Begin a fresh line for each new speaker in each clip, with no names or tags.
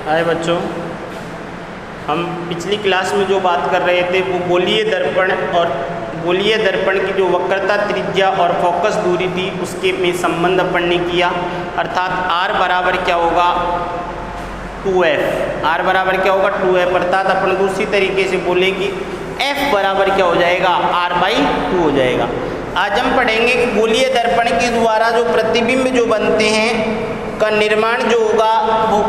हाय बच्चों, हम पिछली क्लास में जो बात कर रहे थे वो गोलीय दर्पण और गोलीय दर्पण की जो वक्रता, त्रिज्या और फोकस दूरी थी उसके में संबंध अपन ने किया। अर्थात r बराबर क्या होगा 2f, r बराबर क्या होगा 2f। अर्थात अपन दूसरी तरीके से बोले कि f बराबर क्या हो जाएगा r/2 हो जाएगा। आज हम पढ़ेंगे कि गोलीय दर्पण के द्वारा जो प्रतिबिंब जो बनते हैं का निर्माण जो होगा वो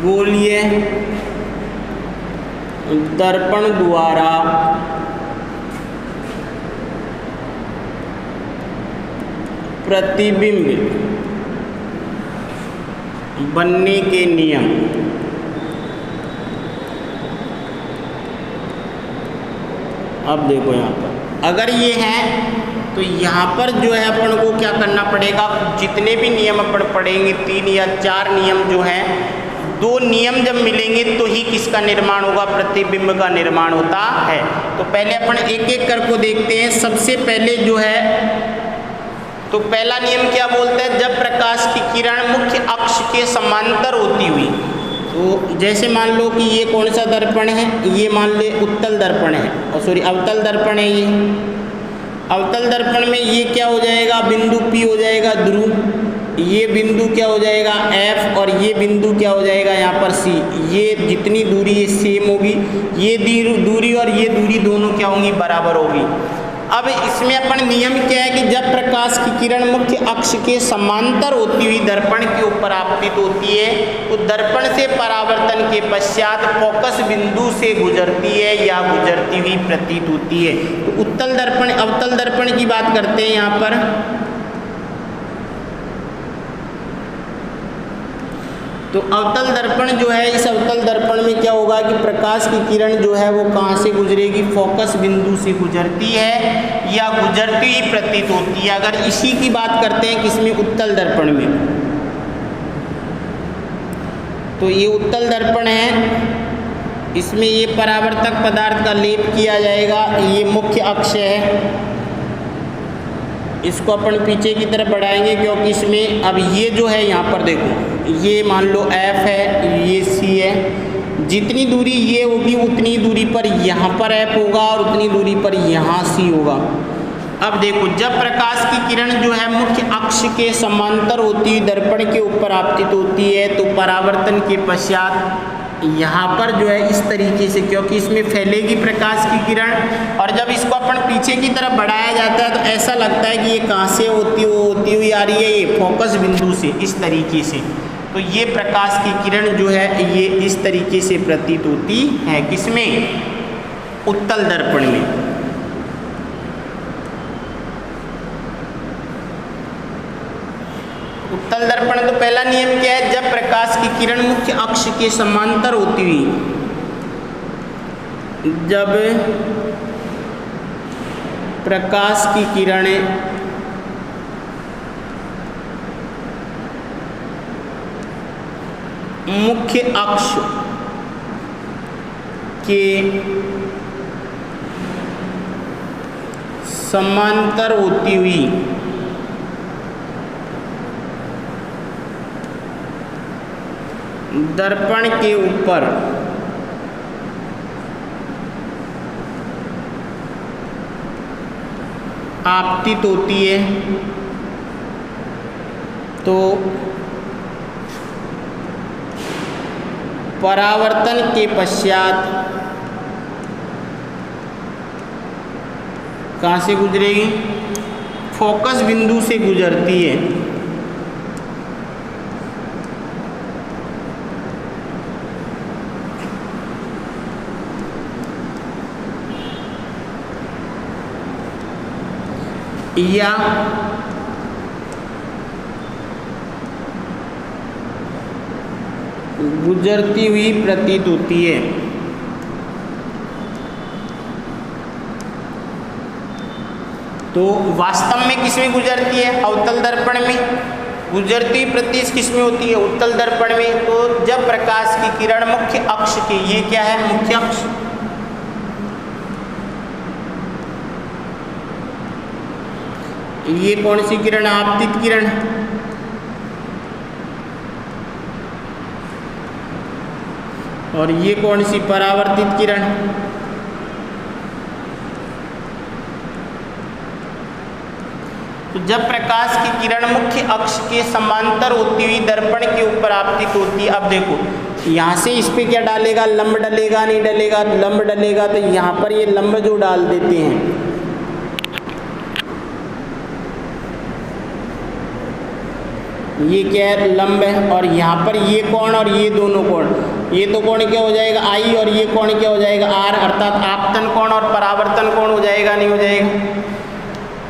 गोलीय दर्पण द्वारा प्रतिबिंब बनने के नियम। अब देखो यहाँ पर अगर ये है तो यहाँ पर जो है अपन को क्या करना पड़ेगा, जितने भी नियम अपन पढ़ेंगे 3 या 4 नियम जो हैं, 2 नियम जब मिलेंगे तो ही किसका निर्माण होगा, प्रतिबिंब का निर्माण होता है। तो पहले अपन एक एक करके देखते हैं। सबसे पहले जो है तो पहला नियम क्या बोलता है, जब प्रकाश की किरण मुख्य अक्ष के समांतर होती हुई, तो जैसे मान लो कि ये कौन सा दर्पण है, ये मान ले उत्तल दर्पण है, और सॉरी अवतल दर्पण है। ये अवतल दर्पण में ये क्या हो जाएगा, बिंदु P हो जाएगा ध्रुव, ये बिंदु क्या हो जाएगा F, और ये बिंदु क्या हो जाएगा यहाँ पर C। ये जितनी दूरी ये सेम होगी, ये दूरी और ये दूरी दोनों क्या होंगी, बराबर होगी। अब इसमें अपन नियम क्या है कि जब प्रकाश की किरण मुख्य अक्ष के समांतर होती हुई दर्पण के ऊपर आपतित होती है तो दर्पण से परावर्तन के पश्चात फोकस बिंदु से गुजरती है या गुजरती हुई प्रतीत होती है। तो उत्तल दर्पण अवतल दर्पण की बात करते हैं यहाँ पर। तो अवतल दर्पण जो है, इस अवतल दर्पण में क्या होगा कि प्रकाश की किरण जो है वो कहाँ से गुजरेगी, फोकस बिंदु से गुजरती है या गुजरती ही प्रतीत होती है। अगर इसी की बात करते हैं किसमें, उत्तल दर्पण में, तो ये उत्तल दर्पण है, इसमें ये परावर्तक पदार्थ का लेप किया जाएगा। ये मुख्य अक्ष है, इसको अपन पीछे की तरफ बढ़ाएंगे क्योंकि इसमें अब ये जो है यहाँ पर देखो, ये मान लो F है, ये C है, जितनी दूरी ये होगी उतनी दूरी पर यहाँ पर F होगा और उतनी दूरी पर यहाँ C होगा। अब देखो जब प्रकाश की किरण जो है मुख्य अक्ष के समांतर होती हुई दर्पण के ऊपर आपतित होती है तो परावर्तन के पश्चात यहाँ पर जो है इस तरीके से, क्योंकि इसमें फैलेगी प्रकाश की किरण, और जब इसको अपन पीछे की तरफ बढ़ाया जाता है तो ऐसा लगता है कि ये कहाँ से होती हुई आ रही है, ये फोकस बिंदु से, इस तरीके से। तो ये प्रकाश की किरण जो है ये इस तरीके से प्रतीत होती है, किसमें, उत्तल दर्पण में। उत्तल दर्पण तो पहला नियम क्या है, जब प्रकाश की किरण मुख्य अक्ष के समांतर होती हुई, जब प्रकाश की किरणें मुख्य अक्ष के समांतर होती हुई दर्पण के ऊपर आपतित होती है तो परावर्तन के पश्चात कहाँ से गुजरेगी, फोकस बिंदु से गुजरती है। या गुजरती हुई प्रतीत होती है। तो वास्तव में किसमें गुजरती है, अवतल दर्पण में। गुजरती प्रतीत किसमें होती है, उत्तल दर्पण में। तो जब प्रकाश की किरण मुख्य अक्ष के, ये क्या है मुख्य अक्ष, ये कौन सी किरण? आपतित किरण। और ये कौन सी? परावर्तित किरण। तो जब प्रकाश की किरण मुख्य अक्ष के समांतर होती हुई दर्पण के ऊपर आपतित होती है, अब देखो यहाँ से इस पे क्या डालेगा? लंब डलेगा, नहीं डलेगा? लंब डलेगा, तो यहाँ पर ये लंब जो डाल देते हैं, ये क्या है? लंब है। और यहाँ पर ये कोण और ये दोनों कोण, ये तो कोण क्या हो जाएगा? आई, और ये कोण क्या हो जाएगा? आर, अर्थात आपतन कोण और परावर्तन कोण हो जाएगा, नहीं हो जाएगा?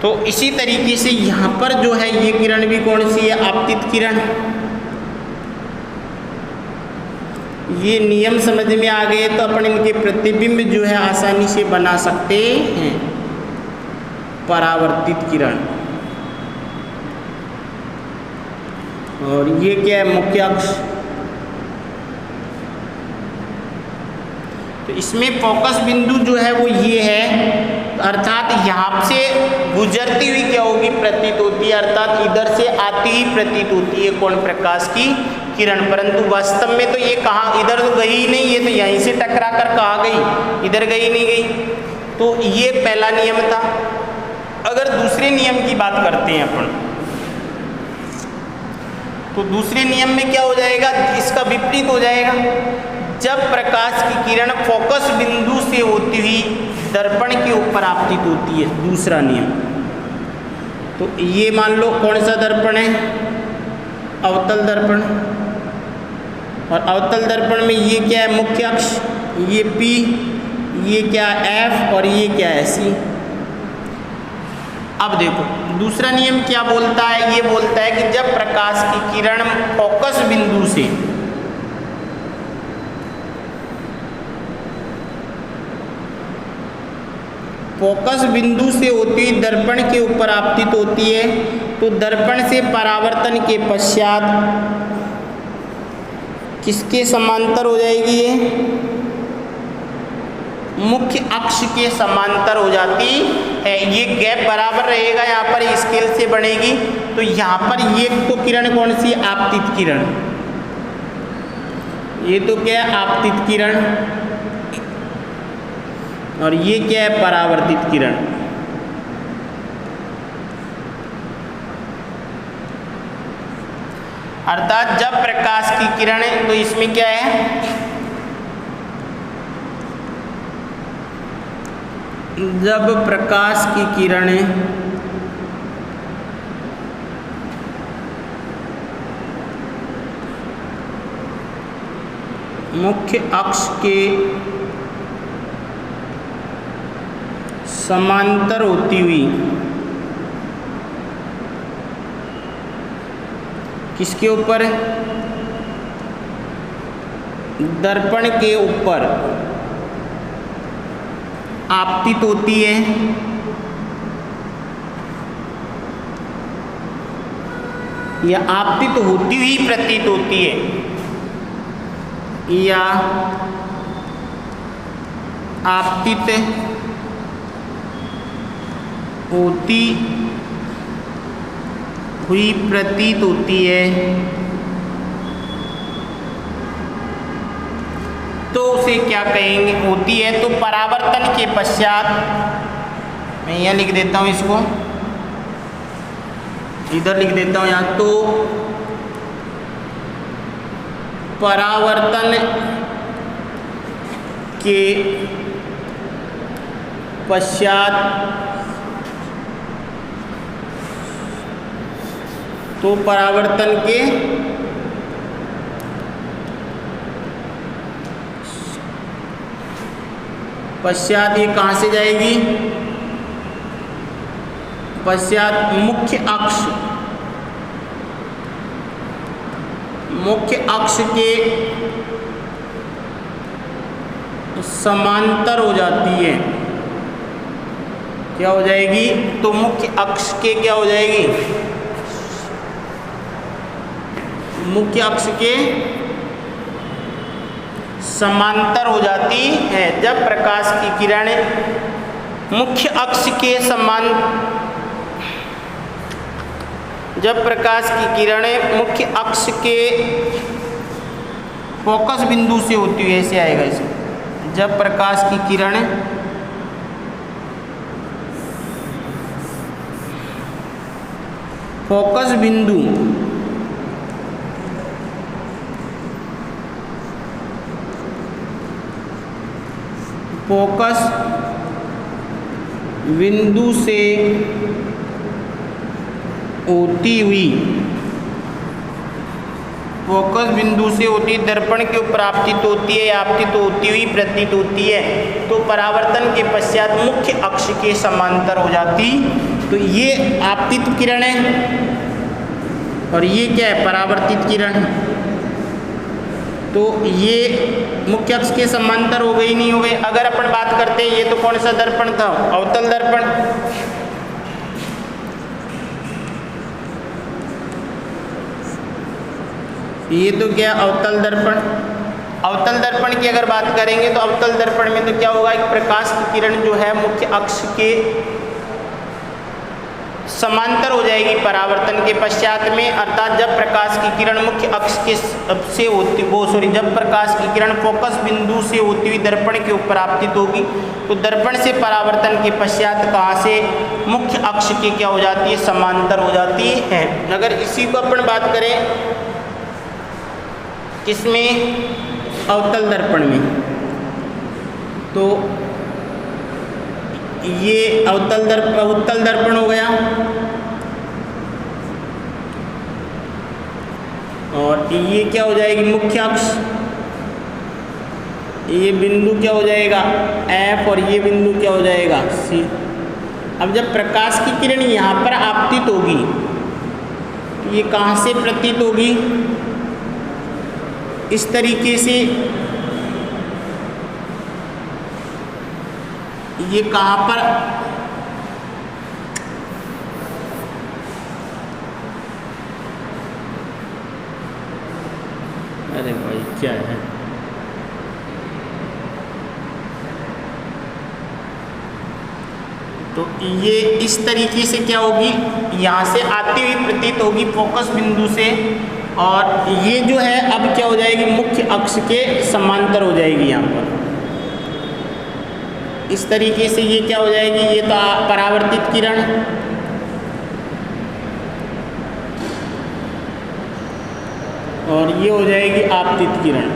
तो इसी तरीके से यहाँ पर जो है ये किरण भी कौन सी है? आपतित किरण। ये नियम समझ में आ गए तो अपन इनके प्रतिबिंब जो है आसानी से बना सकते हैं। परावर्तित किरण, और ये क्या है? मुख्य अक्ष। तो इसमें फोकस बिंदु जो है वो ये है, अर्थात यहाँ से गुजरती हुई क्या होगी? प्रतीत होती है, अर्थात इधर से आती ही प्रतीत होती है कौन? प्रकाश की किरण। परंतु वास्तव में तो ये कहाँ? इधर तो गई ही नहीं, ये तो यहीं से टकरा कर कहाँ गई? इधर गई नहीं गई। तो ये पहला नियम था। अगर दूसरे नियम की बात करते हैं अपन, तो दूसरे नियम में क्या हो जाएगा? इसका विपरीत हो जाएगा। जब प्रकाश की किरण फोकस बिंदु से होती हुई दर्पण के ऊपर आपतित होती है, दूसरा नियम, तो ये मान लो कौन सा दर्पण है? अवतल दर्पण। और अवतल दर्पण में ये क्या है? मुख्य अक्ष, ये P, ये क्या है? F, और ये क्या है? C। अब देखो दूसरा नियम क्या बोलता है? ये बोलता है कि जब प्रकाश की किरण फोकस बिंदु से होती हुई दर्पण के ऊपर आपतित होती है, तो दर्पण से परावर्तन के पश्चात किसके समांतर हो जाएगी? ये मुख्य अक्ष के समांतर हो जाती है। ये गैप बराबर रहेगा, यहाँ पर स्केल से बनेगी। तो यहाँ पर ये तो किरण कौन सी? आपतित किरण। ये तो क्या है? आपतित किरण। और ये क्या है? परावर्तित किरण। अर्थात जब प्रकाश की किरण है, तो इसमें क्या है? जब प्रकाश की किरणें मुख्य अक्ष के समांतर होती हुई किसके ऊपर? दर्पण के ऊपर आपतित होती है, या आपतित होती हुई प्रतीत होती है, या आपतित होती हुई प्रतीत होती है, तो उसे क्या कहेंगे? होती है तो परावर्तन के पश्चात, मैं यहाँ लिख देता हूँ, इसको इधर लिख देता हूँ यहाँ, तो परावर्तन के पश्चात, तो परावर्तन के पश्चात ये कहाँ से जाएगी? पश्चात मुख्य अक्ष के समांतर हो जाती है। क्या हो जाएगी? तो मुख्य अक्ष के क्या हो जाएगी? मुख्य अक्ष के समांतर हो जाती है। जब प्रकाश की किरण मुख्य अक्ष के जब प्रकाश की किरणें मुख्य अक्ष के फोकस बिंदु से होती हुई, ऐसे आएगा इसे, जब प्रकाश की किरणें फोकस बिंदु से होती हुई दर्पण के ऊपर आपतित होती है या आपतित होती हुई प्रतीत होती है, तो परावर्तन के पश्चात मुख्य अक्ष के समांतर हो जाती। तो ये आपतित किरण है और ये क्या है, परावर्तित किरण। तो ये मुख्य अक्ष के समांतर हो गई, नहीं हो गई। अगर अपन बात करते हैं, ये तो कौन सा दर्पण था, अवतल दर्पण। ये तो क्या, अवतल दर्पण। अवतल दर्पण की अगर बात करेंगे तो अवतल दर्पण में तो क्या होगा, एक प्रकाश की किरण जो है मुख्य अक्ष के समांतर हो जाएगी परावर्तन के पश्चात में, अर्थात जब प्रकाश की किरण मुख्य अक्ष के से होती जब प्रकाश की किरण फोकस बिंदु से होती हुई दर्पण के ऊपर आपतित होगी, तो दर्पण से परावर्तन के पश्चात कहाँ से, मुख्य अक्ष के क्या हो जाती है, समांतर हो जाती है। अगर इसी को अपन बात करें किसमें, अवतल दर्पण में, तो ये उत्तल दर्पण हो गया और ये क्या हो जाएगी, मुख्य अक्ष। ये बिंदु क्या हो जाएगा, F, और ये बिंदु क्या हो जाएगा, C। अब जब प्रकाश की किरण यहाँ पर आपतित होगी तो ये कहाँ से प्रतीत होगी, इस तरीके से। ये कहाँ पर, अरे भाई क्या है, तो ये इस तरीके से क्या होगी, यहाँ से आती हुई प्रतीत होगी फोकस बिंदु से, और ये जो है अब क्या हो जाएगी, मुख्य अक्ष के समांतर हो जाएगी यहाँ पर। इस तरीके से ये क्या हो जाएगी, ये तो परावर्तित किरण, और ये हो जाएगी आपतित किरण,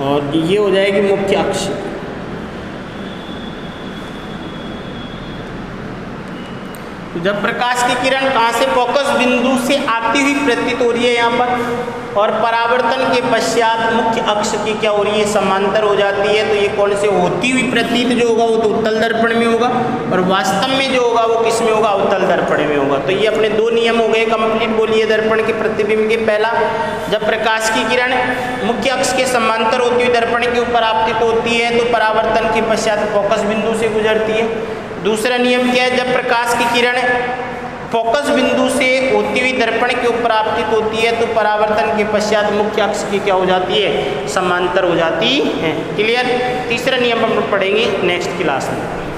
और ये हो जाएगी मुख्य अक्ष। तो जब प्रकाश की किरण कहाँ से, फोकस बिंदु से आती हुई प्रतीत हो रही है यहाँ पर, और परावर्तन के पश्चात मुख्य अक्ष की क्या हो रही है, समांतर हो जाती है, तो ये कौन से होती हुई प्रतीत जो होगा वो तो उत्तल दर्पण में होगा, और वास्तव में जो होगा वो किस में होगा, अवतल दर्पण में होगा। तो ये अपने दो नियम हो गए कंप्लीट। बोलिए दर्पण के प्रतिबिंब के, पहला, जब प्रकाश की किरण मुख्य अक्ष के समांतर होती हुई दर्पण के ऊपर आपतित होती है तो परावर्तन के पश्चात फोकस बिंदु से गुजरती है। दूसरा नियम क्या है, जब प्रकाश की किरण फोकस बिंदु से होती हुई दर्पण के ऊपर आपतित होती है तो परावर्तन के पश्चात मुख्य अक्ष की क्या हो जाती है, समांतर हो जाती है। क्लियर। तीसरा नियम हम लोग पढ़ेंगे नेक्स्ट क्लास में।